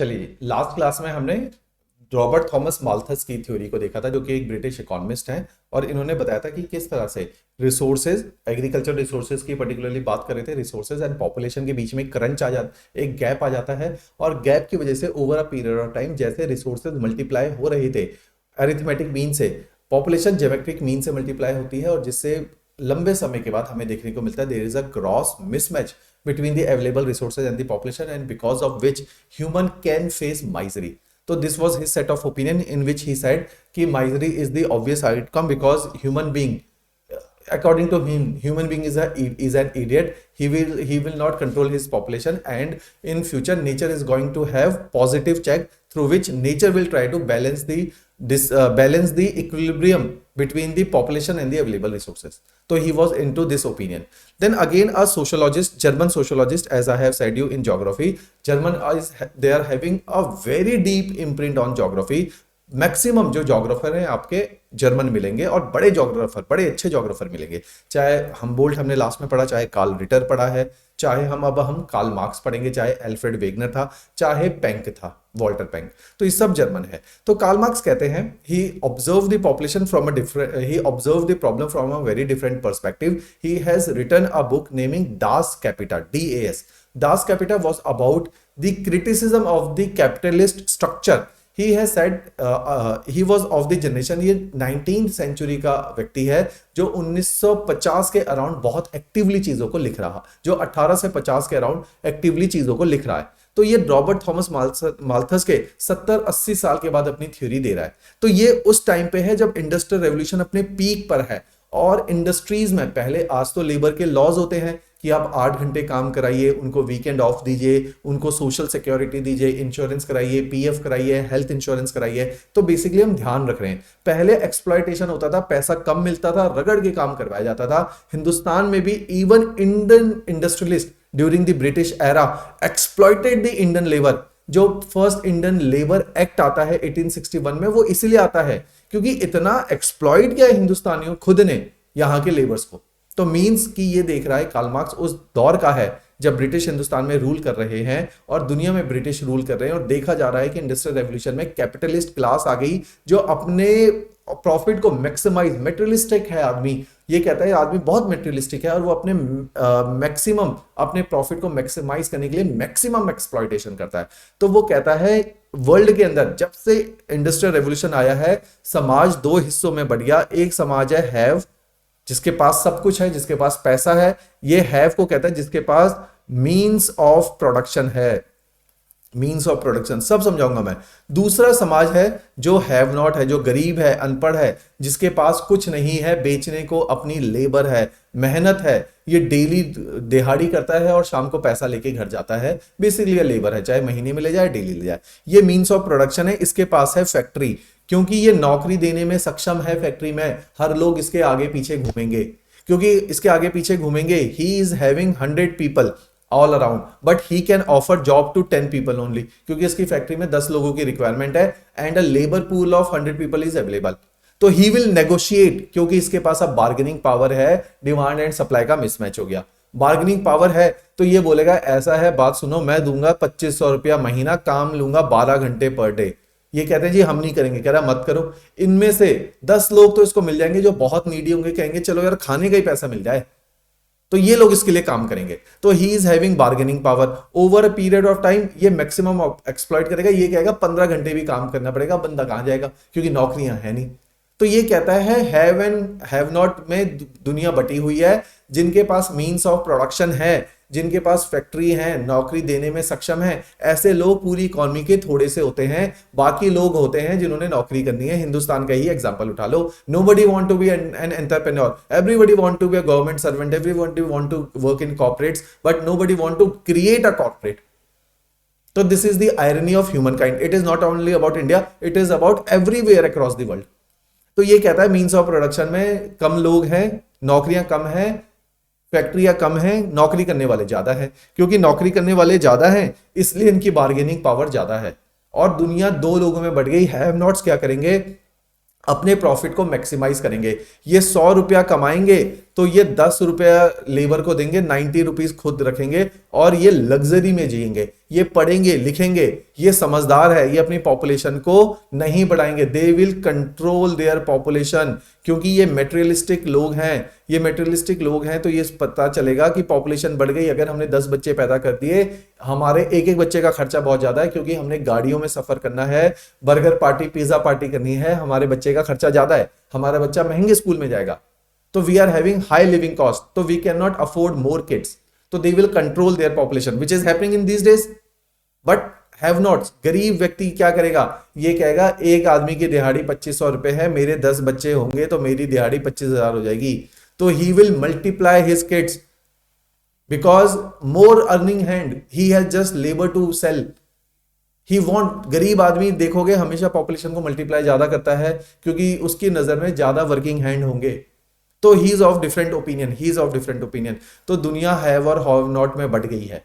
चलिए, last class में हमने रॉबर्ट थॉमस माल्थस की थ्योरी को देखा था, जो कि एक ब्रिटिश इकोनॉमिस्ट हैं। और इन्होंने बताया था कि किस तरह से रिसोर्सेज, एग्रीकल्चर रिसोर्सेज की पर्टिकुलरली बात कर रहे थे, रिसोर्सेज एंड पॉपुलेशन के बीच में क्रंच आ जाता, एक गैप आ जाता है। और गैप की वजह से over a period of time जैसे रिसोर्सेज मल्टीप्लाई हो रहे थे अरिथमेटिक मीन से, पॉपुलेशन ज्योमेट्रिक मीन से मल्टीप्लाई होती है, और जिससे लंबे समय के बाद हमें देखने को मिलता है there is a gross mismatch between the available resources and the population, and because of which human can face misery. So this was his set of opinion in which he said कि misery is the obvious outcome because human being, according to him, human being is an idiot. He will not control his population, and in future nature is going to have positive check through which nature will try to balance the equilibrium between the population and the available resources. So he was into this opinion. Then again, a sociologist, German sociologist, as I have said you in geography, they are having a very deep imprint on geography. Maximum जो geographer हैं आपके German मिलेंगे, और बड़े geographer, बड़े अच्छे geographer मिलेंगे। चाहे हमबोल्ट हमने लास्ट में पढ़ा, चाहे कार्ल रिटर पढ़ा है, चाहे हम कार्ल मार्क्स पढ़ेंगे, चाहे एल्फ्रेड वेगनर था, चाहे पेंक था, वॉल्टर पेंक, तो ये सब जर्मन है। तो कार्ल मार्क्स कहते हैं he observe the population from he observe the problem from a very different perspective. He has written a book naming Das Kapital, DAS। Das Kapital was about the criticism of the capitalist structure. He has said he was of the generation, ये 19th century का व्यक्ति है जो 1950 के around बहुत actively चीजों को लिख रहा, जो 18 से 50 के अराउंड एक्टिवली चीजों को लिख रहा है। तो ये रॉबर्ट थॉमस माल्थस के 70-80 साल के बाद अपनी थ्योरी दे रहा है। तो ये उस टाइम पे है जब इंडस्ट्रियल रेवोल्यूशन अपने पीक पर है, और इंडस्ट्रीज में पहले, आज तो लेबर के लॉज होते हैं कि आप 8 घंटे काम कराइए, उनको वीकेंड ऑफ दीजिए, उनको सोशल सिक्योरिटी दीजिए, इंश्योरेंस कराइए, PF कराइए, हेल्थ इंश्योरेंस कराइए। तो बेसिकली हम ध्यान रख रहे हैं, पहले एक्सप्लॉयटेशन होता था, पैसा कम मिलता था, रगड़ के काम करवाया जाता था। हिंदुस्तान में भी even Indian industrialist during the British era exploited the Indian labour. जो फर्स्ट इंडियन लेबर एक्ट आता है 1861 में, वो इसलिए आता है क्योंकि इतना एक्सप्लॉइट किया हिंदुस्तानियों खुद ने यहां के लेबर्स को। तो मींस कि ये देख रहा है कार्ल मार्क्स उस दौर का है जब ब्रिटिश हिंदुस्तान में रूल कर रहे हैं और दुनिया में ब्रिटिश रूल कर रहे हैं, और देखा जा रहा है कि इंडस्ट्रियल रेवोल्यूशन में कैपिटलिस्ट क्लास आ गई जो अपने प्रॉफिट को मैक्सिमाइज, मेटेरियलिस्टिक है आदमी, ये कहता है आदमी बहुत मेटेरियलिस्टिक है, और वो अपने मैक्सिमम अपने प्रॉफिट को मैक्सिमाइज करने के लिए मैक्सिमम एक्सप्लॉयटेशन करता है। तो वो कहता है वर्ल्ड के अंदर जब से इंडस्ट्रियल रेवोल्यूशन आया है, समाज दो हिस्सों में बढ़ गया। एक समाज है हैव, जिसके पास सब कुछ है, जिसके पास पैसा है, ये हैव को कहता है जिसके पास मींस ऑफ प्रोडक्शन है, मींस ऑफ प्रोडक्शन, सब समझाऊंगा मैं। दूसरा समाज है जो हैव नॉट है, जो गरीब है, अनपढ़ है, जिसके पास कुछ नहीं है, बेचने को अपनी लेबर है, मेहनत है, ये डेली दिहाड़ी करता है और शाम को पैसा लेके घर जाता है, बेसिकली लेबर है, चाहे महीने में ले जाए, डेली ले जाए। ये मींस ऑफ प्रोडक्शन है। इसके पास है फैक्ट्री, क्योंकि ये नौकरी देने में सक्षम है फैक्ट्री में, हर लोग इसके आगे पीछे घूमेंगे, क्योंकि इसके आगे पीछे घूमेंगे। He is having 100 people all around, but he can offer job to 10 people only, क्योंकि इसकी फैक्ट्री में 10 लोगों की रिक्वायरमेंट है, and a labour pool of 100 people is available. तो ही विल नेगोशिएट, क्योंकि इसके पास अब बार्गेनिंग पावर है, डिमांड एंड सप्लाई का मिसमैच हो गया। बार्गेनिंग पावर है तो ये बोलेगा ऐसा है, बात सुनो, मैं दूंगा 2500 रुपया महीना, काम लूंगा 12 घंटे पर डे। ये कहते हैं जी हम नहीं करेंगे, कह रहा मत करो। इनमें से 10 लोग तो इसको मिल जाएंगे जो बहुत नीडी होंगे, कहेंगे चलो यार खाने का ही पैसा मिल जाए, तो ये लोग इसके लिए काम करेंगे। तो he is having bargaining power over a period of time. ये मैक्सिमम एक्सप्लॉइट करेगा, ये कहेगा 15 घंटे भी काम करना पड़ेगा, बंदा कहां जाएगा क्योंकि नौकरियां है नहीं। तो ये कहता है हैव एंड हैव नॉट में दुनिया बटी हुई है। जिनके पास मींस ऑफ प्रोडक्शन है, जिनके पास फैक्ट्री है, नौकरी देने में सक्षम है, ऐसे लोग पूरी इकोनॉमी के थोड़े से होते हैं। बाकी लोग होते हैं जिन्होंने नौकरी करनी है। हिंदुस्तान का ही एग्जांपल उठा लो, nobody want to be an entrepreneur, everybody want to be a government servant, everybody want to work in corporates, but nobody want to create a corporate. तो this is the irony of human kind. It is not only about India, it is about everywhere across the world. तो ये कहता है means of production में कम लोग हैं, नौकरियां कम हैं, फैक्ट्रियां कम हैं, नौकरी करने वाले ज्यादा हैं। क्योंकि नौकरी करने वाले ज्यादा हैं इसलिए इनकी बार्गेनिंग पावर ज्यादा है, और दुनिया दो लोगों में बढ़ गई। हैव नॉट्स क्या करेंगे, अपने प्रॉफिट को मैक्सिमाइज करेंगे। ये 100 रुपया कमाएंगे तो ये 10 रुपया लेबर को देंगे, 90 रुपीज खुद रखेंगे और ये लग्जरी में जिएंगे, ये पढ़ेंगे लिखेंगे, ये समझदार है, ये अपनी पॉपुलेशन को नहीं बढ़ाएंगे। दे विल कंट्रोल देयर पॉपुलेशन, क्योंकि ये मेटेरियलिस्टिक लोग हैं, ये मेटेरियलिस्टिक लोग हैं। तो ये पता चलेगा कि पॉपुलेशन बढ़ गई, अगर हमने 10 बच्चे पैदा कर दिए, हमारे एक एक बच्चे का खर्चा बहुत ज्यादा है, क्योंकि हमने गाड़ियों में सफर करना है, बर्गर पार्टी पिज्जा पार्टी करनी है, हमारे बच्चे का खर्चा ज्यादा है, हमारा बच्चा महंगे स्कूल में जाएगा, तो we are having high living cost, तो we can not afford more kids, तो they will control their population which is happening in these days. But have not, गरीब व्यक्ति क्या करेगा, ये कहेगा एक आदमी की दिहाड़ी 2500 रुपए है, मेरे 10 बच्चे होंगे तो मेरी दिहाड़ी 25,000 हो जाएगी, तो he will multiply his kids because more earning hand, he has just labour to sell, he want. गरीब आदमी देखोगे हमेशा पॉपुलेशन को मल्टीप्लाई ज्यादा करता है, क्योंकि उसकी नजर में ज्यादा वर्किंग हैंड होंगे। तो he is of different opinion, he is of different opinion. तो दुनिया हैव और हैव नॉट में बढ़ गई है।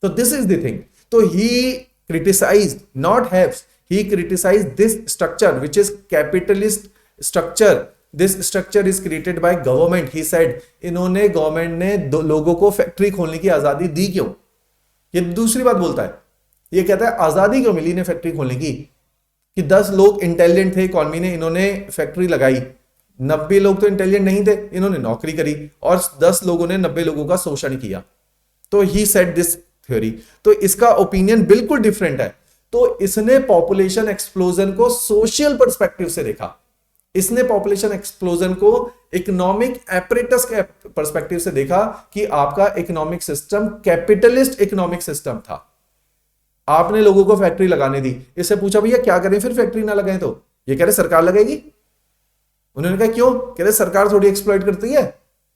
तो दिस इज द थिंग। तो he criticize not haves, he criticize this structure which is capitalist structure. This structure is created by government, he said. इन्होंने, गवर्नमेंट ने लोगों को फैक्ट्री खोलने की आजादी दी क्यों? ये दूसरी बात बोलता है, ये कहता है आजादी क्यों मिली इन्हें फैक्ट्री खोलने की? कि 10 लोग इंटेलिजेंट थे इकोनॉमी ने, इन्होंने फैक्ट्री लगाई, 90 लोग तो इंटेलिजेंट नहीं थे, इन्होंने नौकरी करी, और 10 लोगों ने 90 लोगों का शोषण किया। तो ही सेड दिस थ्योरी। तो इसका ओपिनियन बिल्कुल डिफरेंट है। तो इसने पॉपुलेशन एक्सप्लोजन को सोशल पर्सपेक्टिव से देखा, इसने पॉपुलेशन एक्सप्लोजन को इकोनॉमिक एपरेटस के पर्सपेक्टिव से देखा कि आपका economic system capitalist economic system था। आपने लोगों को फैक्ट्री लगाने दी, इससे पूछा भैया क्या करें फिर फैक्ट्री ना लगाएं, तो ये कह रहे सरकार लगाएगी। उन्होंने कहा क्यों? कह रहे सरकार थोड़ी एक्सप्लॉइट करती है।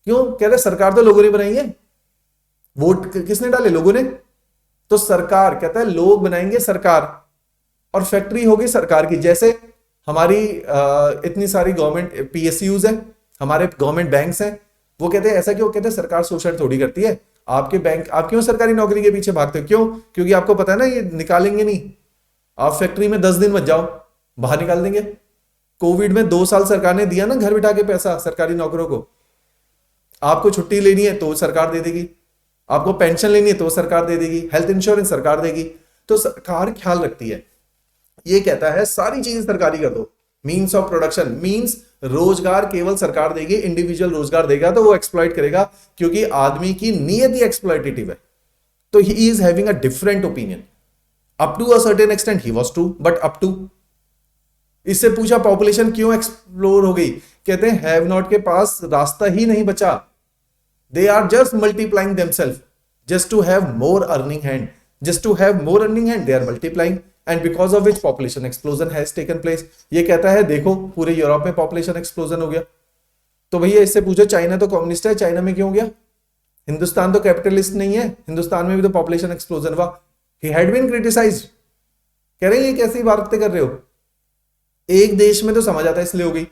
क्यों? कह रहे सरकार तो लोगों ने बनाई है, वोट किसने डाले? लोगों ने। तो सरकार कहता है लोग बनाएंगे सरकार, और फैक्ट्री होगी सरकार की। जैसे हमारी इतनी सारी गवर्नमेंट पीएसयूज है, हमारे गवर्नमेंट बैंक्स हैं, वो कहते हैं ऐसा क्यों? कहते हैं सरकार शोषण थोड़ी करती है। आपके बैंक, आप क्यों सरकारी नौकरी के पीछे भागते हो? क्यों? क्योंकि आपको पता है ना ये निकालेंगे नहीं। आप फैक्ट्री में 10 दिन मत जाओ, बाहर निकाल देंगे। कोविड में 2 साल सरकार ने दिया ना घर बिठा के पैसा सरकारी नौकरों को। आपको छुट्टी लेनी है तो सरकार दे देगी, आपको पेंशन लेनी है तो सरकार दे देगी, हेल्थ इंश्योरेंस सरकार देगी। तो सरकार ख्याल रखती है। ये कहता है सारी चीजें सरकारी कर दो। मीन्स ऑफ प्रोडक्शन, मीन्स रोजगार केवल सरकार देगी, इंडिविजुअल रोजगार देगा तो वो एक्सप्लॉइट करेगा, क्योंकि आदमी की नीयत ही एक्सप्लॉइटेटिव है। तो he is having a different opinion. Up to a certain extent he was true, but up to. इससे पूछा पॉपुलेशन क्यों एक्सप्लोर हो गई? कहते हैं हैव नॉट के पास रास्ता ही नहीं बचा। They are just multiplying themselves just to have more earning hand, just to have more earning hand, they are multiplying, and because of which population explosion has taken place. ये कहता है देखो पूरे यूरोप में पॉपुलेशन एक्सप्लोजन हो गया। तो भैया इससे पूछो चाइना तो कम्युनिस्ट है, चाइना में क्यों हो गया? हिंदुस्तान तो कैपिटलिस्ट नहीं है, हिंदुस्तान में भी तो पॉपुलेशन एक्सप्लोजन हुआ। He had been criticised. कह रहे हैं ये कैसी बातें कर रहे हो? एक देश में तो समझ आता है इसलिए हो गई।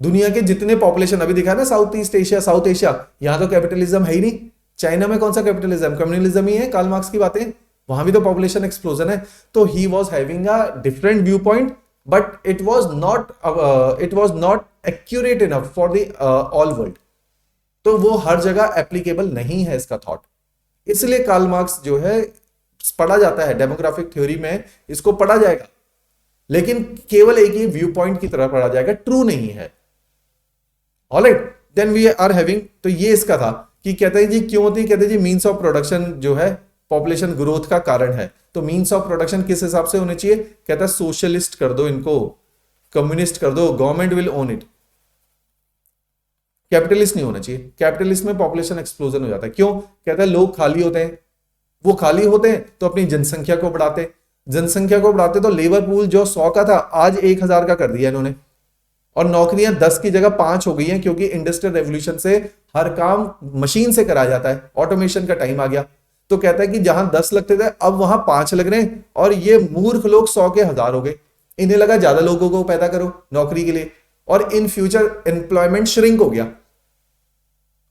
दुनिया के जितने पॉपुलेशन अभी दिखा ना, south east Asia, south Asia, यहां तो कैपिटलिज्म है ही नहीं। चाइना में कौन सा कैपिटलिज्म? कम्युनलिज्म ही है, कार्ल मार्क्स की बातें, वहां भी तो पॉपुलेशन एक्सप्लोजन है। तो he was having a different view point, but it was not accurate enough for the all world. तो वो हर जगह एप्लीकेबल नहीं है इसका थॉट। इसलिए कार्ल मार्क्स जो है पढ़ा जाता है, डेमोग्राफिक थ्योरी में इसको पढ़ा जाएगा, लेकिन केवल एक ही व्यू पॉइंट की तरह पढ़ा जाएगा, ट्रू नहीं है। Alright, then we are having, तो ये इसका था कि कहते हैं जी क्यों होती है? कहते हैं जी मीन्स ऑफ प्रोडक्शन जो है पॉपुलेशन ग्रोथ का कारण है। तो मीन्स ऑफ प्रोडक्शन किस हिसाब से होने चाहिए? कहता है सोशलिस्ट कर दो इनको, कम्युनिस्ट कर दो, government will own it. Capitalist नहीं होना चाहिए। कैपिटलिस्ट में पॉपुलेशन एक्सप्लोजन हो जाता है। क्यों? कहता है लोग खाली होते हैं, वो खाली होते हैं तो अपनी जनसंख्या को बढ़ाते, जनसंख्या को बढ़ाते तो लेबर पूल जो 100 का था आज 1000 का कर दिया इन्होंने, और नौकरियां 10 की जगह 5 हो गई हैं, क्योंकि इंडस्ट्रियल रेवोल्यूशन से हर काम मशीन से कराया जाता है, ऑटोमेशन का टाइम आ गया। तो कहता है कि जहां 10 लगते थे अब वहां 5 लग रहे हैं, और ये मूर्ख लोग 100 के 1000 हो गए। इन्हें लगा ज्यादा लोगों को पैदा करो नौकरी के लिए, और इन फ्यूचर एम्प्लॉयमेंट श्रिंक हो गया।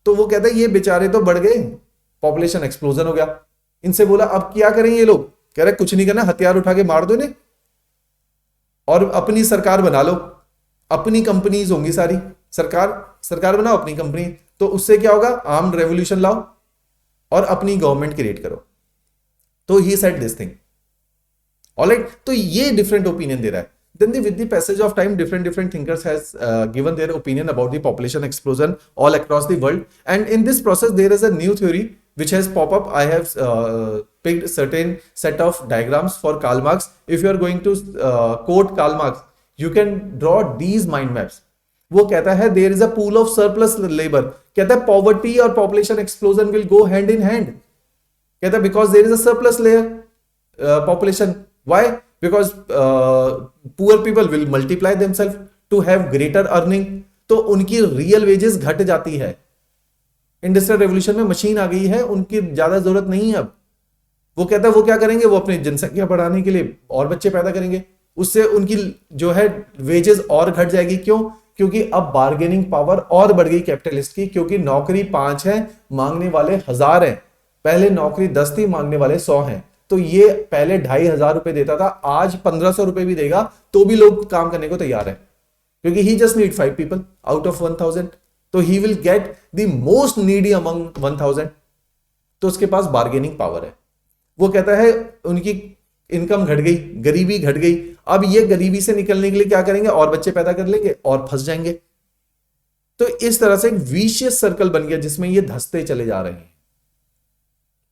तो वो कहता है ये बेचारे तो बढ़ गए, पॉपुलेशन एक्सप्लोजन हो गया। इनसे बोला अब क्या करें ये लोग? कह रहे कुछ नहीं करना, हथियार उठा के मार दो इन्हें और अपनी सरकार बना लो, अपनी कंपनीज होंगी सारी, सरकार बनाओ अपनी कंपनी, तो उससे क्या होगा, आर्म्ड रेवोल्यूशन लाओ और अपनी गवर्नमेंट क्रिएट करो। तो he said this thing, alright. तो ये डिफरेंट ओपिनियन दे रहा है। Then with the passage of time, different thinkers has given their opinion about the population explosion all across the world, and in this process there is a new theory which has pop up. I have picked certain set of diagrams for Karl Marx. If you are going to quote Karl Marx, you can draw these mind maps. वो कहता है there is a pool of surplus labor, कहता है poverty और population explosion will go hand in hand, कहता है because there is a surplus layer population. Why? Because poor people will multiply themselves to have greater earning, तो उनकी real wages घट जाती है। इंडस्ट्रियल रेवोल्यूशन में मशीन आ गई है, उनकी ज्यादा जरूरत नहीं है अब। वो कहता है वो क्या करेंगे, वो अपनी जनसंख्या बढ़ाने के लिए और बच्चे पैदा करेंगे, उससे उनकी जो है वेजेस और घट जाएगी। क्यों? क्योंकि अब बार्गेनिंग पावर और बढ़ गई कैपिटलिस्ट की, क्योंकि नौकरी 5 है, मांगने वाले 1000 हैं। पहले नौकरी 10 थी, मांगने वाले 100 हैं। तो ये पहले 2500 रुपए देता था, आज 1500 रुपए भी देगा तो भी लोग काम करने को तैयार है, क्योंकि he just need 5 people out of 1000, तो he will get the most needy among 1000। तो उसके पास बार्गेनिंग पावर है। वो कहता है उनकी इनकम घट गई, गरीबी घट गई, अब ये गरीबी से निकलने के लिए क्या करेंगे, और बच्चे पैदा कर लेंगे और फंस जाएंगे। तो इस तरह से एक विशियस सर्कल बन गया जिसमें ये धंसते चले जा रहे हैं।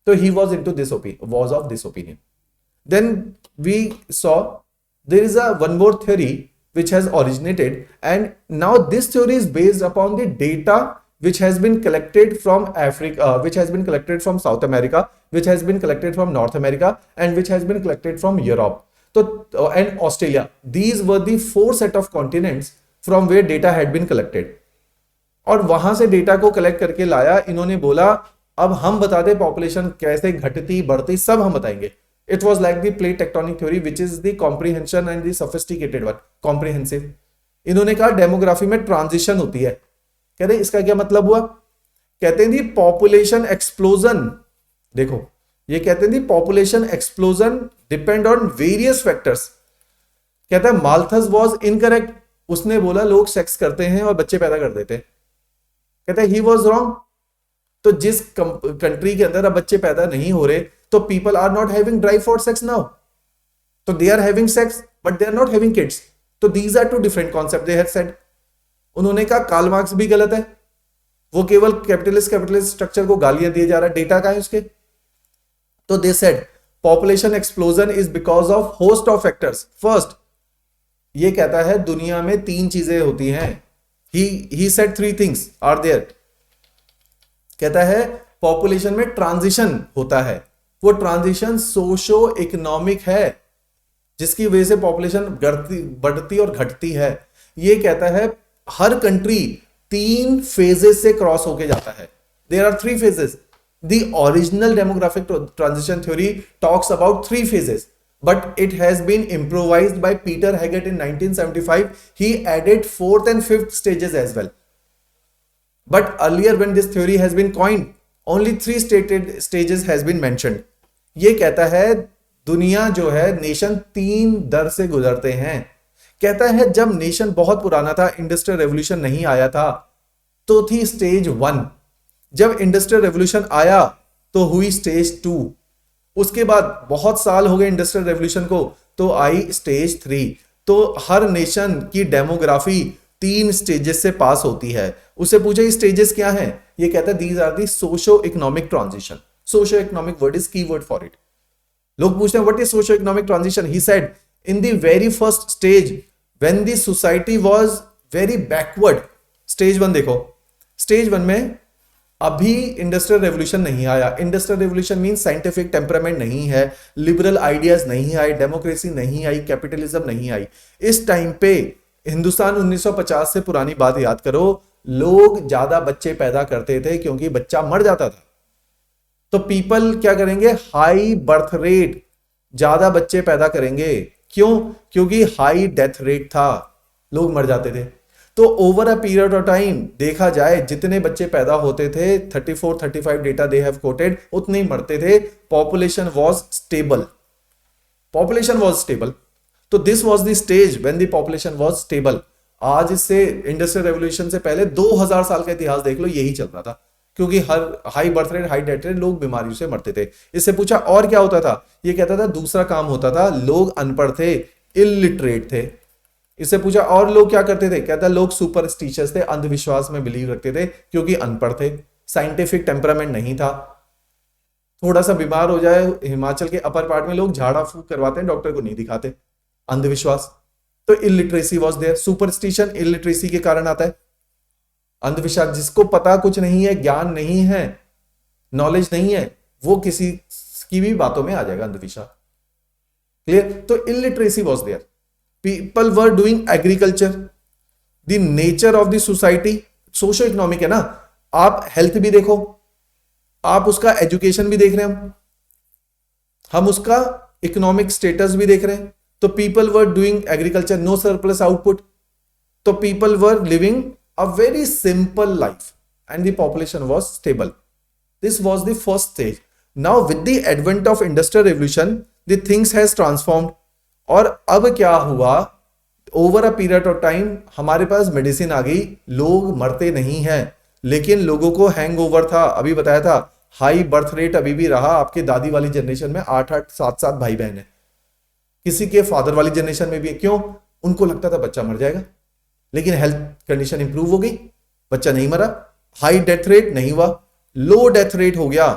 So he was into this was of this opinion. Then we saw there is one more theory which has originated, and now this theory is based upon the data which has been collected from Africa, which has been collected from South America, which has been collected from North America, and which has been collected from Europe, so and Australia. These were the 4 set of continents from where data had been collected. और वहां से data को collect करके लाया इन्होंने, बोला अब हम बता दें पॉपुलेशन कैसे घटती बढ़ती, सब हम बताएंगे। It was like the plate tectonic theory which is the comprehension and the sophisticated one, comprehensive. इन्होंने कहा डेमोग्राफी में ट्रांजिशन होती है। कहते हैं इसका क्या मतलब हुआ, कहते हैं दी पॉपुलेशन एक्सप्लोजन, देखो ये कहते हैं the population explosion depend on various factors. कहता है माल्थस वॉज इनकरेक्ट, उसने बोला लोग सेक्स करते हैं और बच्चे पैदा कर देते हैं। कहता है ही वॉज रॉन्ग। तो जिस कंट्री के अंदर अब बच्चे पैदा नहीं हो रहे, तो people are not having drive for sex now, तो they are having sex but they are not having kids. तो these are 2 different concept they had said. उन्होंने कहा कार्ल मार्क्स भी गलत है, वो केवल कैपिटलिस्ट स्ट्रक्चर को गालियां दिए जा रहा है, डेटा का है उसके। तो they said population explosion is because of host of factors. First, ये कहता है दुनिया में 3 चीजें होती हैं। He said 3 things are there. कहता है पॉपुलेशन में ट्रांजिशन होता है, वो ट्रांजिशन सोशो इकोनॉमिक है, जिसकी वजह से पॉपुलेशन बढ़ती और घटती है। ये कहता है हर कंट्री 3 फेजेस से क्रॉस होके जाता है। There are 3 phases. The original demographic transition theory talks about 3 phases, but it has been improvised by Peter Haggett in 1975. He added 4th and 5th stages as well. But earlier when this theory has been coined, only 3 stated stages has been mentioned. ये कहता है दुनिया जो है nation 3 दर से गुजरते हैं। कहता है जब नेशन बहुत पुराना था, इंडस्ट्रियल रेवोल्यूशन नहीं आया था, तो थी स्टेज 1। जब इंडस्ट्रियल रेवोल्यूशन आया तो हुई स्टेज 2। उसके बाद बहुत साल हो गए इंडस्ट्रियल रेवोल्यूशन को, तो आई स्टेज 3। तो हर नेशन की डेमोग्राफी 3 स्टेजेस से पास होती है। उसे पूछा ये स्टेजेस क्या हैं, ये कहता है these are the socio economic transition. Socio economic word is keyword for it. लोग पूछते हैं what is socio economic transition. He said in the very first stage when the society was very backward. Stage 1 देखो, stage 1 में अभी industrial revolution नहीं आया। Industrial revolution mean scientific temperament नहीं है, लिबरल आइडियाज नहीं आए, डेमोक्रेसी नहीं आई, कैपिटलिज्म नहीं आई। इस टाइम पे हिंदुस्तान 1950 से पुरानी बात याद करो, लोग ज्यादा बच्चे पैदा करते थे क्योंकि बच्चा मर जाता था। तो पीपल क्या करेंगे, हाई बर्थ रेट, ज्यादा बच्चे पैदा करेंगे। क्यों? क्योंकि हाई डेथ रेट था, लोग मर जाते थे। तो over a period of time देखा जाए जितने बच्चे पैदा होते थे, 34-35 डेटा दे हैव कोटेड, उतने ही मरते थे। Population was stable, population was stable. तो this was the stage when the population was stable. आज से इंडस्ट्रियल रेवोल्यूशन से पहले 2000 साल का इतिहास देख लो, यही चल रहा था। क्योंकि हर high birth rate, high death rate, लोग बीमारियों से मरते थे। इससे पूछा और क्या होता था, ये कहता था दूसरा काम होता था, लोग अनपढ़ थे, इलिटरेट थे। इससे पूछा और लोग क्या करते थे, कहता लोग सुपरस्टिशियस थे, अंधविश्वास में बिलीव रखते थे क्योंकि अनपढ़ थे, साइंटिफिक टेम्परामेंट नहीं था। थोड़ा सा बीमार हो जाए, हिमाचल के अपर पार्ट में लोग झाड़ा फूक करवाते हैं, डॉक्टर को नहीं दिखाते, अंधविश्वास। तो illiteracy was there. Superstition illiteracy के कारण आता है, अंधविश्वास। जिसको पता कुछ नहीं है, ज्ञान नहीं है, नॉलेज नहीं है, वो किसी की भी बातों में आ जाएगा अंधविश्वास। क्लियर? तो illiteracy was there. People were doing agriculture. The nature of the society socio economic है ना, आप हेल्थ भी देखो, आप उसका एजुकेशन भी देख रहे हैं, हम उसका इकोनॉमिक स्टेटस भी देख रहे हैं। तो people were doing agriculture, no surplus output, तो people were living a very simple life and the population was stable. This was the first stage. Now with the advent of industrial revolution the things has transformed. और अब क्या हुआ, over a period of time हमारे पास medicine आ गई, लोग मरते नहीं हैं, लेकिन लोगों को हैंगओवर था। अभी बताया था हाई बर्थ रेट अभी भी रहा, आपके दादी वाली जनरेशन में 8-8 7-7 भाई बहन है, किसी के फादर वाली जनरेशन में भी है। क्यों? उनको लगता था बच्चा मर जाएगा, लेकिन हेल्थ कंडीशन इंप्रूव हो गई, बच्चा नहीं मरा, हाई डेथ रेट नहीं हुआ, लो डेथ रेट हो गया।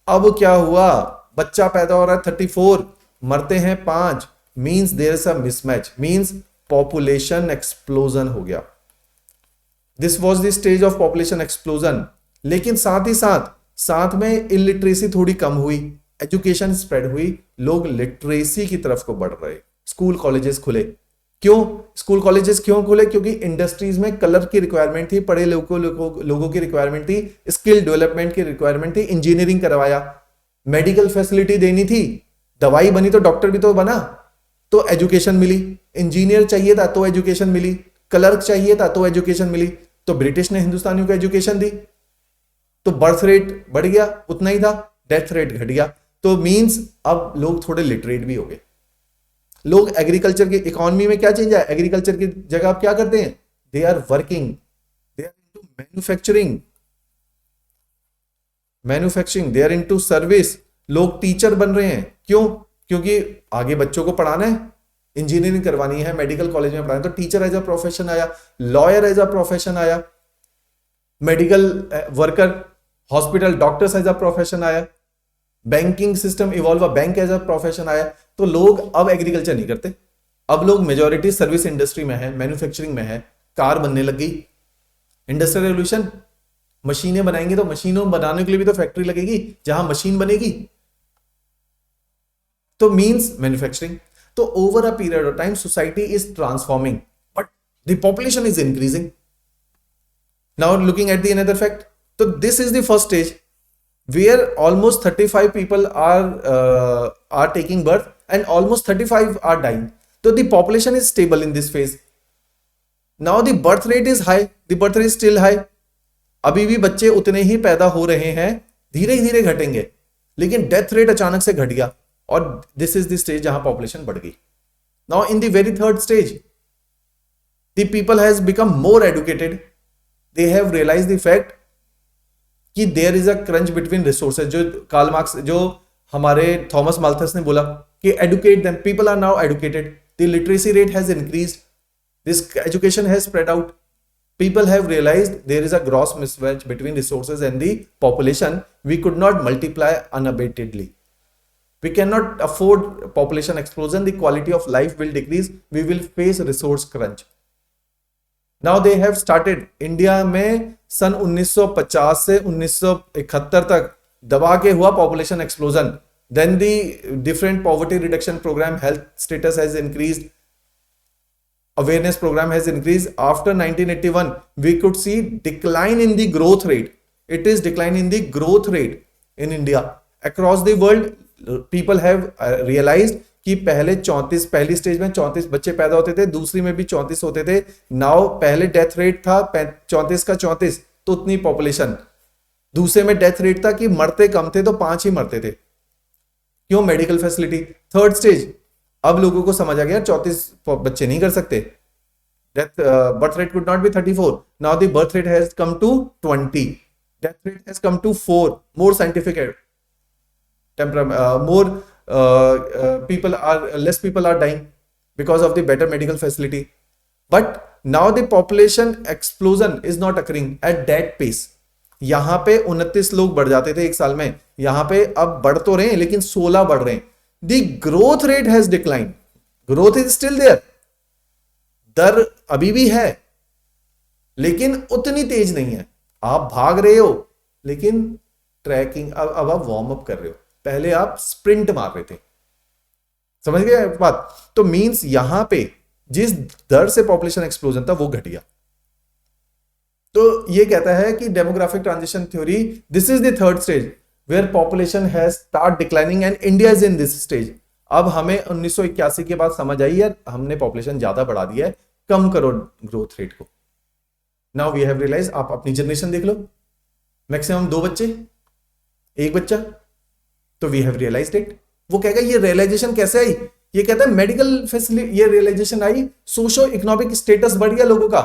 अब क्या हुआ, बच्चा पैदा हो रहा है 34, मरते हैं 5, means there is a mismatch, means population explosion हो गया। This was the stage of population explosion. लेकिन साथ ही साथ में इलिटरेसी थोड़ी कम हुई, एजुकेशन स्प्रेड हुई, लोग लिटरेसी की तरफ को बढ़ रहे, स्कूल कॉलेजेस खुले। क्यों स्कूल कॉलेजेस क्यों खुले? क्योंकि इंडस्ट्रीज में कलर की रिक्वायरमेंट थी, पढ़े लोगों की रिक्वायरमेंट थी, स्किल डेवलपमेंट की रिक्वायरमेंट थी, इंजीनियरिंग करवाया, मेडिकल फैसिलिटी देनी थी, दवाई बनी तो डॉक्टर भी तो बना, तो एजुकेशन मिली, इंजीनियर चाहिए था तो एजुकेशन मिली, क्लर्क चाहिए था तो एजुकेशन मिली। तो ब्रिटिश ने हिंदुस्तानियों को एजुकेशन दी, तो बर्थ रेट बढ़ गया, उतना ही था, डेथ रेट घट गया। तो मींस अब लोग थोड़े लिटरेट भी हो गए। लोग एग्रीकल्चर की इकोनॉमी में क्या चेंज है, एग्रीकल्चर की जगह आप क्या करते हैं, they are working, they are into manufacturing, they are into service. लोग टीचर बन रहे हैं, क्यों? क्योंकि आगे बच्चों को पढ़ाना है, इंजीनियरिंग करवानी है, मेडिकल कॉलेज में पढ़ाना है, तो टीचर एज अ प्रोफेशन आया, लॉयर एज अ प्रोफेशन आया, medical worker, hospital doctors as a profession आया, banking system evolve, bank as a profession आया। तो लोग अब एग्रीकल्चर नहीं करते, अब लोग मेजॉरिटी सर्विस इंडस्ट्री में है, मैन्युफैक्चरिंग में है, कार बनने लग गई। इंडस्ट्रियल रेवोल्यूशन, मशीनें बनाएंगे तो मशीनों बनाने के लिए भी तो फैक्ट्री लगेगी, जहां मशीन बनेगी तो मींस मैन्युफैक्चरिंग। तो over a period of time society is transforming but the population is increasing. Now looking at the another fact, तो this is the first stage where almost 35 people are taking birth and almost 35 are dying. So the population is stable in this phase. Now the birth rate is high, the birth rate is still high. अभी भी बच्चे उतने ही पैदा हो रहे हैं, धीरे धीरे घटेंगे, लेकिन डेथ रेट अचानक से घट गया, और दिस इज द स्टेज जहां पॉपुलेशन बढ़ गई। Now in the very third stage the people has become more educated, they have realized the fact कि there is a crunch between resources. जो कार्ल मार्क्स, जो हमारे थॉमस माल्थस ने बोला कि educate them, people are now educated, the literacy rate has increased, this education has spread out, people have realized there is a gross mismatch between resources and the population. We could not multiply unabatedly, we cannot afford population explosion, the quality of life will decrease, we will face resource crunch. Now they have started, India में सन 1950 से 1971 तक दबा के हुआ population explosion, then the different poverty reduction programme, health status has increased, awareness program has increased. After 1981 we could see decline in the growth rate, it is decline in the growth rate in India. Across the world people have realized कि पहले 34, पहली stage में 34 बच्चे पैदा होते थे, दूसरी में भी 34 होते थे। नाउ पहले डेथ रेट था 34 का 34, तो उतनी पॉपुलेशन, दूसरे में डेथ रेट था कि मरते कम थे तो 5 ही मरते थे, क्यों? Medical facility. थर्ड स्टेज, अब लोगों को समझ आ गया 34 बच्चे नहीं कर सकते, Death birth rate could not be 34. Now the birth rate has come to 20. Death rate has come to 4. More scientific more less people are dying because of the better medical facility. But now the population explosion is not occurring at that pace. यहाँ पे 29 लोग बढ़ जाते थे एक साल में, यहाँ पे अब बढ़ तो रहे हैं लेकिन 16 बढ़ रहे हैं. The growth rate has declined. Growth is still there. दर अभी भी है लेकिन उतनी तेज नहीं है. आप भाग रहे हो लेकिन ट्रैकिंग अब आप वार्म अप कर रहे हो. पहले आप स्प्रिंट मार रहे थे. समझ गए बात? तो मींस यहां पे जिस दर से पॉपुलेशन एक्सप्लोजन था वो घट गया. तो ये कहता है कि demographic transition theory, this is the third stage where population has start declining and India is in this stage. अब हमें 1981 के बाद समझ आई है हमने पॉपुलेशन ज्यादा बढ़ा दिया है, कम करो ग्रोथ रेट को. Now we have realise. आप अपनी जनरेशन देख लो, मैक्सिमम 2 बच्चे, 1 बच्चा. तो वी हैव रियलाइज्ड इट. वो कहेगा ये रियलाइजेशन कैसे आई? ये कहता है मेडिकल फैसिलिटी, ये रियलाइजेशन आई, सोशो इकोनॉमिक स्टेटस बढ़ गया लोगों का.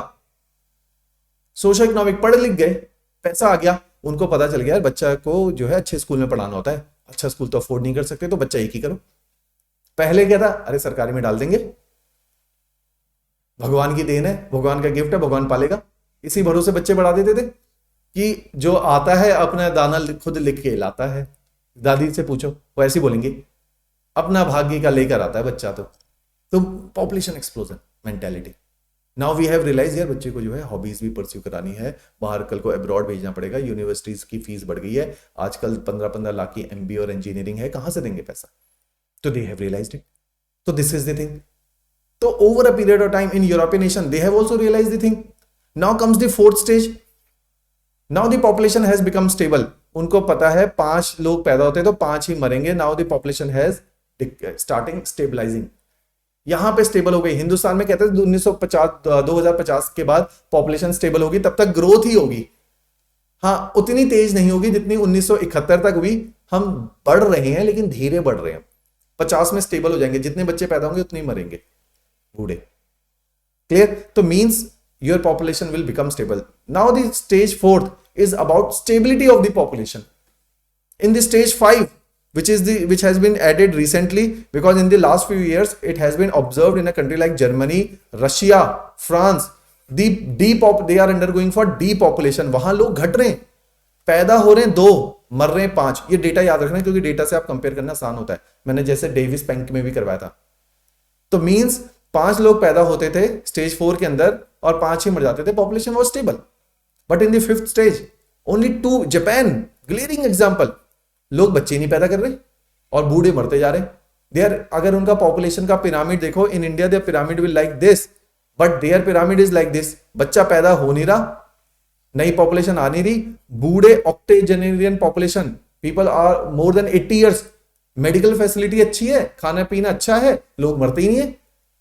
सोशो इकोनॉमिक, पढ़ लिख गए, पैसा आ गया, उनको पता चल गया बच्चा को जो है अच्छे स्कूल में पढ़ाना होता है. अच्छा स्कूल तो अफोर्ड नहीं कर सकते तो बच्चा एक ही करो. पहले क्या था, अरे सरकारी में डाल देंगे, भगवान की देन है, भगवान का गिफ्ट है, भगवान पालेगा. इसी भरोसे बच्चे बढ़ा देते थे कि जो आता है अपना दाना खुद लिख के लाता है. दादी से पूछो वो ऐसे बोलेंगे, अपना भाग्य का लेकर आता है बच्चा. तो population explosion mentality. Now we have realise यार बच्चे को जो है हॉबीज भी परस्यू करानी है, बाहर कल को अब्रॉड भेजना पड़ेगा, यूनिवर्सिटीज की फीस बढ़ गई है, आजकल 15-15 लाख की एमबीए और इंजीनियरिंग है, कहां से देंगे पैसा? तो दे हैव रियलाइज्ड इट. तो दिस इज द थिंग. तो over a period of time in European nation they have also realised the thing. Now comes the fourth stage. Now the population has become stable. उनको पता है 5 लोग पैदा होते हैं तो 5 ही मरेंगे. Now the population has starting stabilising. यहां पे स्टेबल हो गई. हिंदुस्तान में कहते हैं 2050 के बाद पॉपुलेशन स्टेबल होगी, तब तक ग्रोथ ही होगी. हाँ, उतनी तेज नहीं होगी जितनी 1971 तक हुई. हम बढ़ रहे हैं लेकिन धीरे बढ़ रहे हैं. 50 में स्टेबल हो जाएंगे, जितने बच्चे पैदा होंगे उतने ही मरेंगे बूढ़े. क्लियर? तो means your population will become stable. Now the stage 4th is about stability of the population. In the stage 5, which has been added recently, because in the last few years it has been observed in a country like Germany, Russia, France, they are undergoing for depopulation. वहां लोग घट रहे हैं, पैदा हो रहे हैं 2, मर रहे हैं 5. ये डेटा याद रखना क्योंकि डेटा से आप कंपेयर करना आसान होता है. मैंने जैसे डेविस बैंक में भी करवाया था. तो मींस 5 लोग पैदा होते थे स्टेज 4 के अंदर और 5 ही मर जाते थे. Population was stable. But in the 5th stage, only 2, Japan, glaring example, लोग बच्चे नहीं पैदा कर रहे और बूढ़े मरते जा रहे. देयर अगर उनका पॉपुलेशन का पिरामिड देखो, in India there pyramid will like this, but there pyramid is like this. बच्चा पैदा हो नहीं रहा, नई पॉपुलेशन आ नहीं रही, बूढ़े octogenarian population, people are more than 80 years, medical facility अच्छी है, खाना पीना अच्छा है, लोग मरते ही नहीं है.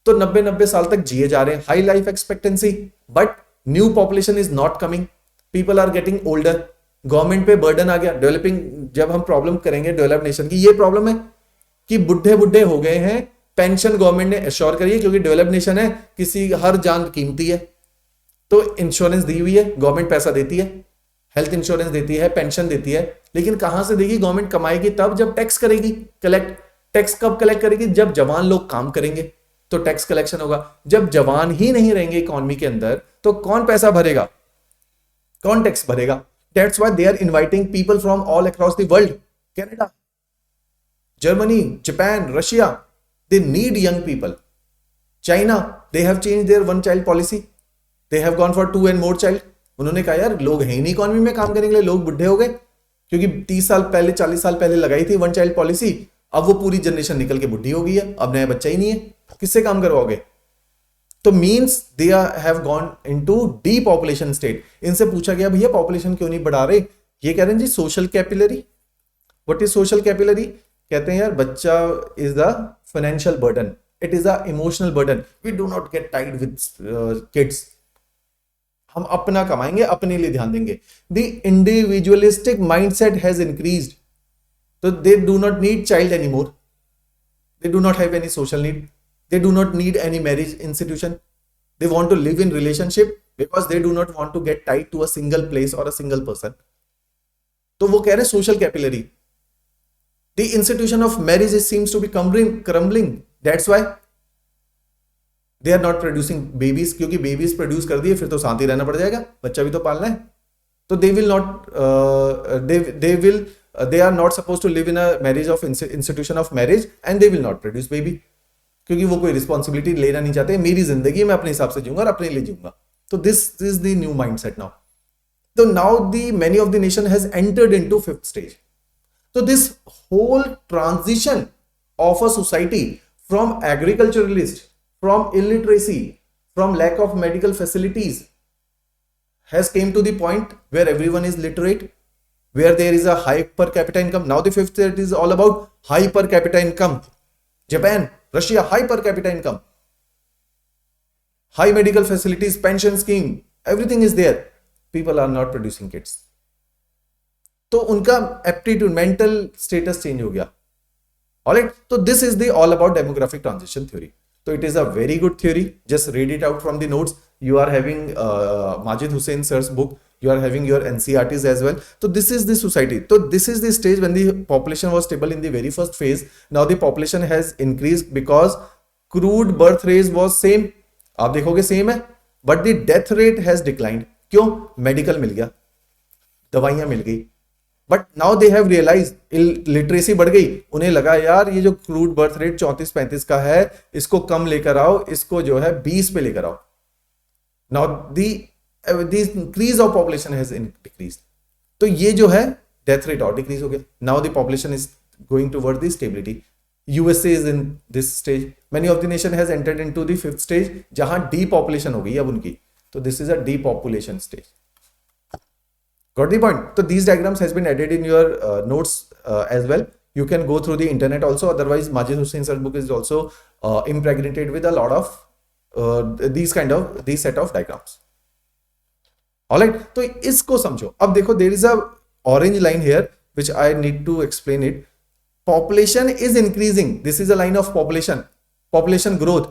तो 90-90 साल तक जिए जा रहे हैं, high life expectancy, but new population is not coming. People are getting older. Government पे बर्डन आ गया. डेवलपिंग, जब हम प्रॉब्लम करेंगे डेवलप नेशन की, ये प्रॉब्लम है कि बुढ़े बुढ़े हो गए हैं. पेंशन गवर्नमेंट ने एश्योर करी है क्योंकि डेवलप नेशन है, किसी हर जान कीमती है. तो इंश्योरेंस दी हुई है, गवर्नमेंट पैसा देती है, हेल्थ इंश्योरेंस देती है, पेंशन देती है. लेकिन कहां से देगी? गवर्नमेंट कमाएगी तब जब टैक्स करेगी. टैक्स कब कलेक्ट करेगी? जब जवान लोग काम करेंगे तो टैक्स कलेक्शन होगा. जब जवान ही नहीं रहेंगे इकोनॉमी के अंदर तो कौन पैसा भरेगा, कौन टैक्स भरेगा? That's why they are inviting people from all across the world. Canada, Germany, Japan, Russia, they need young people. China, they have changed their one child policy. They have gone for 2 and more child. उन्होंने कहा यार लोग हैं ही नहीं economy में काम करने के लिए, लोग बुढ़े हो गए क्योंकि 30 साल पहले 40 साल पहले लगाई थी वन चाइल्ड पॉलिसी. अब वो पूरी जनरेशन निकल के बुढ़ी हो गई है, अब नया बच्चा ही नहीं है, किससे काम करवाओगे? तो means they have gone into depopulation state. इनसे पूछा गया भैया पॉपुलेशन क्यों नहीं बढ़ा रहे? ये कह रहे हैं जी social capillary. What is social capillary? कहते हैं यार बच्चा is the financial burden, it is a emotional burden. We do not get tied with kids. हम अपना कमाएंगे, अपने लिए ध्यान देंगे. The individualistic mindset has increased. तो they do not need child anymore, they do not have any social need, they do not need any marriage institution. They want to live in relationship because they do not want to get tied to a single place or a single person. तो वो कह रहे हैं social capillary. The institution of marriage seems to be crumbling. That's why they are not producing babies. क्योंकि babies produce कर दिए फिर तो शांति रहना पड़ जाएगा, बच्चा भी तो पालना है. तो they will not they are not supposed to live in a marriage of institution of marriage and they will not produce baby. क्योंकि वो कोई रिस्पॉन्सिबिलिटी लेना नहीं चाहते. मेरी जिंदगी मैं अपने हिसाब से जीऊंगा और अपने लिए जीऊंगा. तो this is the new mindset now. तो now the many of the nation has entered into fifth stage. So this whole transition of a society from agriculturalist, from illiteracy, from lack of medical facilities has came to the point where everyone is literate, where there is a high per capita income. Now the fifth stage is all about high per capita income. Japan, Russia, high per capita income, high medical facilities, pension scheme, everything is there. People are not producing kids. तो उनका aptitude, mental status change हो गया. Alright, तो this is the all about demographic transition theory. तो it is a very good theory. Just read it out from the notes. You are having Majid Hussain sir's book. You are having your NCERTs as well. So this is the society. So this is the stage when the population was stable in the very first phase. Now the population has increased because crude birth rate was same. आप देखोगे same है, but the death rate has declined. क्यों? Medical मिल गया, दवाइयां मिल गई. But now they have realise, literacy बढ़ गई. उन्हें लगा यार ये जो क्रूड बर्थ रेट 34-35 का है इसको कम लेकर आओ, इसको जो है 20 पे लेकर आओ. Now the increase of population has decreased. तो ये जो है डेथ रेट और डिक्रीज हो गया. Now the population is going toward the stability. USA is in this stage. Many of the nation has entered into the fifth stage जहां depopulation हो गई अब उनकी. तो this is a depopulation stage. Got the point? So these diagrams has been added in your notes as well. You can go through the internet also. Otherwise, Majid Hussain sir's book is also impregnated with a lot of these set of diagrams. Alright, तो इसको समझो. अब देखो, there is a orange line here which I need to explain it. Population is increasing. This is a line of population growth.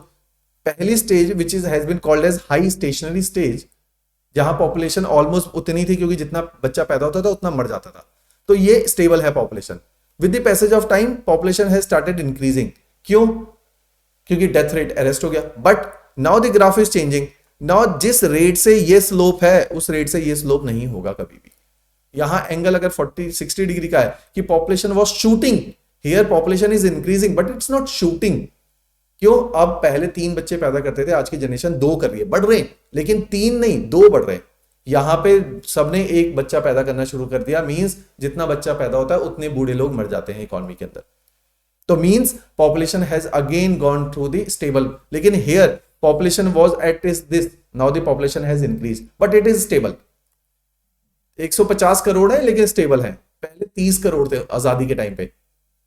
पहली stage which has been called as high stationary stage, जहां population almost उतनी थी क्योंकि जितना बच्चा पैदा होता था उतना मर जाता था. तो ये स्टेबल है population. With the passage of time population has started increasing. क्यों? क्योंकि डेथ रेट अरेस्ट हो गया. But now the graph is changing. Now जिस रेट से ये स्लोप है उस रेट से ये स्लोप नहीं होगा कभी भी. यहां एंगल अगर 40-60 डिग्री का है कि population was shooting, here population is increasing but it's not shooting. क्यों? अब पहले 3 बच्चे पैदा करते थे, आज की जनरेशन 2 कर रही है. बढ़ रहे हैं लेकिन 3 नहीं 2 बढ़ रहे हैं. यहां पे सबने एक बच्चा पैदा करना शुरू कर दिया. मींस जितना बच्चा पैदा होता है उतने बूढ़े लोग मर जाते हैं इकोनॉमी के अंदर. तो means population has again gone through the stable. लेकिन here population was at is this, now the population has increase but it is stable. 150 crore है लेकिन स्टेबल है. पहले 30 करोड़ थे आजादी के टाइम पे,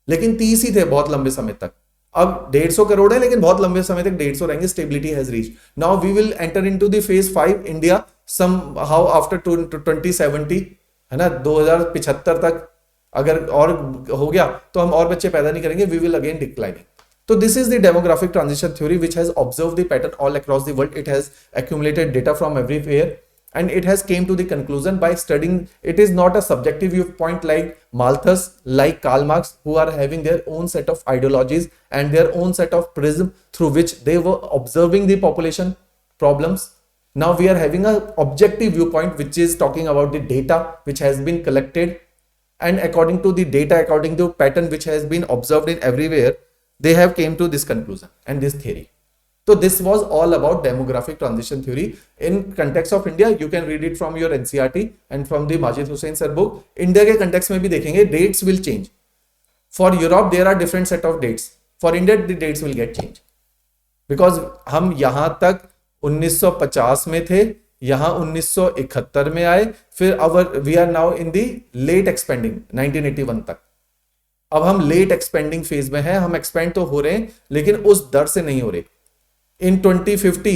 लेकिन 30 ही थे बहुत लंबे समय तक. अब 150 करोड़ है लेकिन बहुत लंबे समय तक 150 रहेंगे. Stability has reached. Now we will enter into the phase 5 India somehow after 2070, है ना, 2075 तक अगर और हो गया तो हम और बच्चे पैदा नहीं करेंगे. We will again declining. तो this is the demographic transition theory which has observed the pattern all across the world. It has accumulated data from everywhere and it has came to the conclusion by studying. It is not a subjective viewpoint like Malthus, like Karl Marx, who are having their own set of ideologies and their own set of prism through which they were observing the population problems. Now we are having a objective viewpoint which is talking about the data which has been collected, and according to the data, according to pattern which has been observed in everywhere, they have came to this conclusion and this theory. So this was all about demographic transition theory. In context of India, you can read it from your NCERT and from the Majid Hussain sir book. India के context में भी देखेंगे, dates will change. For Europe there are different set of dates. For India the dates will get changed because हम यहाँ तक 1950 में थे, यहां 1971 में आए, फिर we are now in the late expanding 1981 तक. अब हम लेट एक्सपेंडिंग फेज में हैं. हम एक्सपेंड तो हो रहे हैं लेकिन उस दर से नहीं हो रहे. In 2050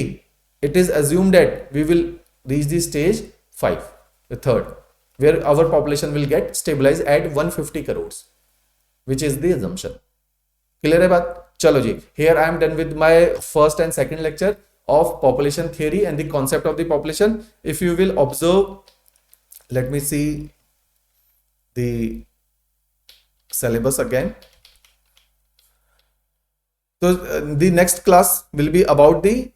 it is assumed that we will reach the stage 5, the third, where our population will get stabilized at 150 crores, which is the assumption. Clear है बात? चलो जी, here I am done with my first and second lecture. of population theory and the concept of the population. If you will observe, let me see the syllabus again. So the next class will be about the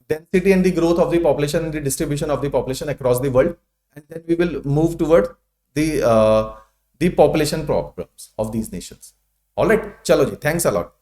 density and the growth of the population and the distribution of the population across the world, and then we will move toward the population problems of these nations. All right, chalo ji, thanks a lot.